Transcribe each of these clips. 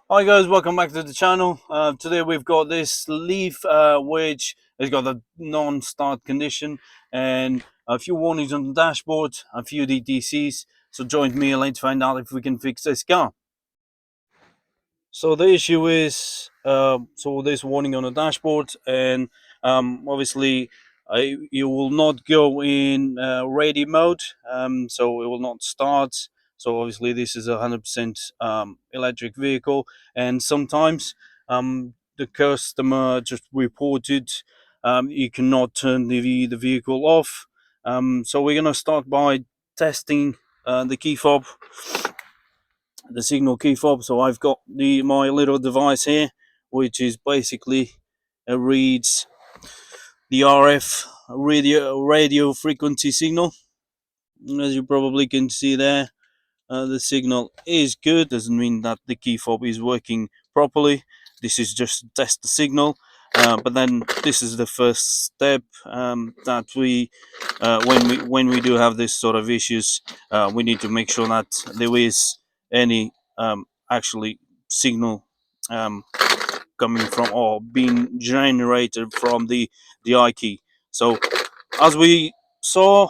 Hi guys, welcome back to the channel. Today we've got this Leaf which has got a non-start condition and a few warnings on the dashboard, a few DTCs. So join me and let's find out if we can fix this car. So the issue is, so there's warning on the dashboard, and obviously you will not go in ready mode, so it will not start. So obviously this is a 100% electric vehicle, and sometimes the customer just reported you cannot turn the vehicle off. So we're gonna start by testing the key fob, the signal key fob. So I've got my little device here, which is basically reads the RF radio frequency signal. As you probably can see there, the signal is good. Doesn't mean that the key fob is working properly. This is just to test the signal. But then this is the first step that when we do have this sort of issues, we need to make sure that there is any actually signal um, coming from or being generated from the I key. So as we saw,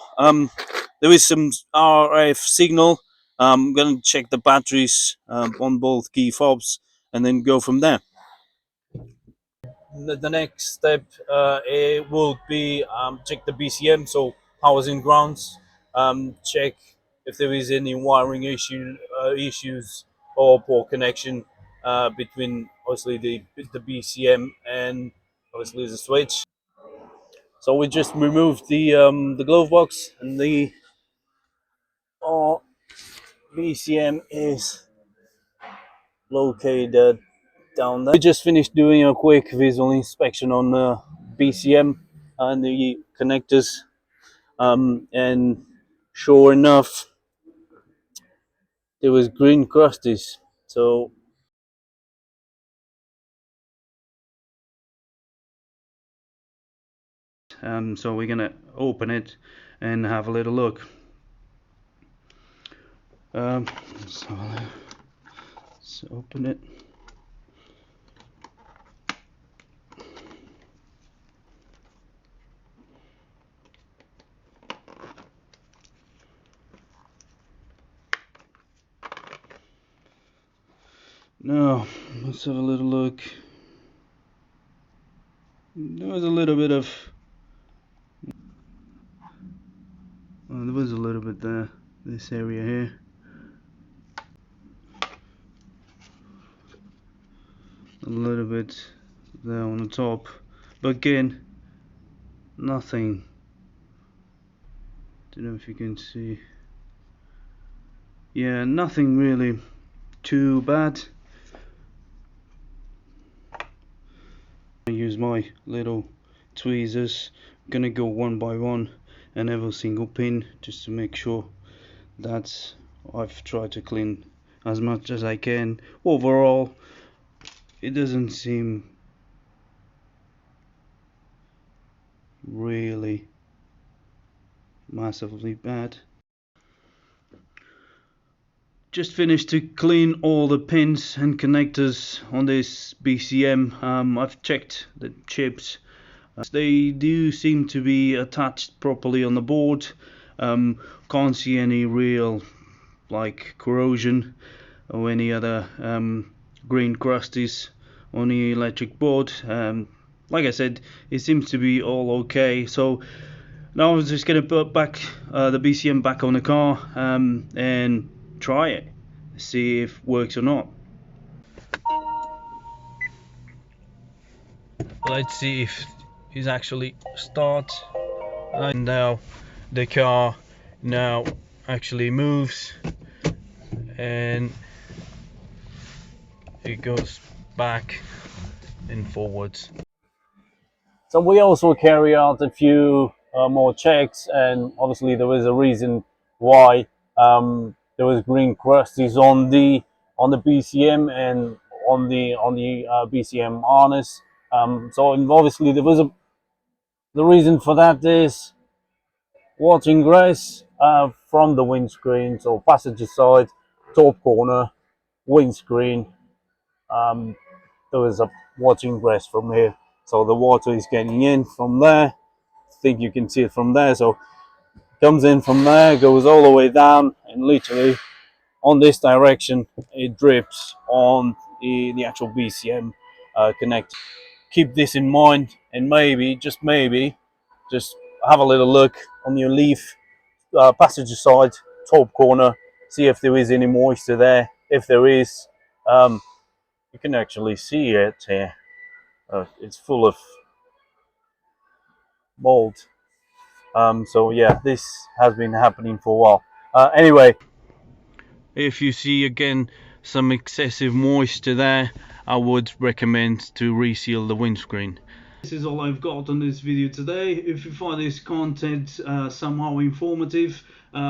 there is some RF signal. I'm gonna check the batteries on both key fobs and then go from there. The next step it will be check the BCM, so powers and grounds. Check if there is any wiring issues or poor connection between obviously the BCM and obviously the switch. So we just removed the glove box, and the BCM is located down there. We just finished doing a quick visual inspection on the BCM and the connectors, and sure enough, there was green crusties. So we're gonna open it and have a little look. Um, so let's open it. Now let's have a little look. There was a little bit of, there was a little bit there, this area here. A little bit there on the top, but again, nothing. Don't know if you can see. Yeah, nothing really too bad. I use my little tweezers. I'm gonna go one by one and every single pin just to make sure that I've tried to clean as much as I can. Overall, it doesn't seem really massively bad. Just finished to clean all the pins and connectors on this BCM. I've checked the chips. They do seem to be attached properly on the board. Can't see any real like corrosion or any other green crusties on the electric board. Like I said, it seems to be all okay. So now I'm just going to put back the BCM back on the car and try it, see if it works or not. Let's see if it actually starts. And now the car now actually moves and it goes back and forwards. So we also carry out a few more checks, and obviously there was a reason why there was green crusties on the BCM and on the BCM harness. So obviously the reason for that is water ingress from the windscreen, so passenger side, top corner, windscreen. there is a water ingress from here, so the water is getting in from there. I think you can see it from there. So it comes in from there, goes all the way down, and literally on this direction it drips on the actual BCM connector. Keep this in mind, and maybe, just maybe, just have a little look on your Leaf passenger side top corner, see if there is any moisture there. If there is, you can actually see it here. It's full of mold. So yeah, this has been happening for a while. Anyway, if you see again some excessive moisture there, I would recommend to reseal the windscreen. This is all I've got on this video today. If you find this content somehow informative,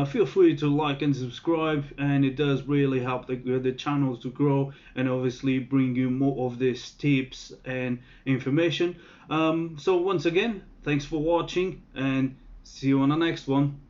feel free to like and subscribe, and it does really help the channel to grow and obviously bring you more of these tips and information. So once again, thanks for watching, and see you on the next one.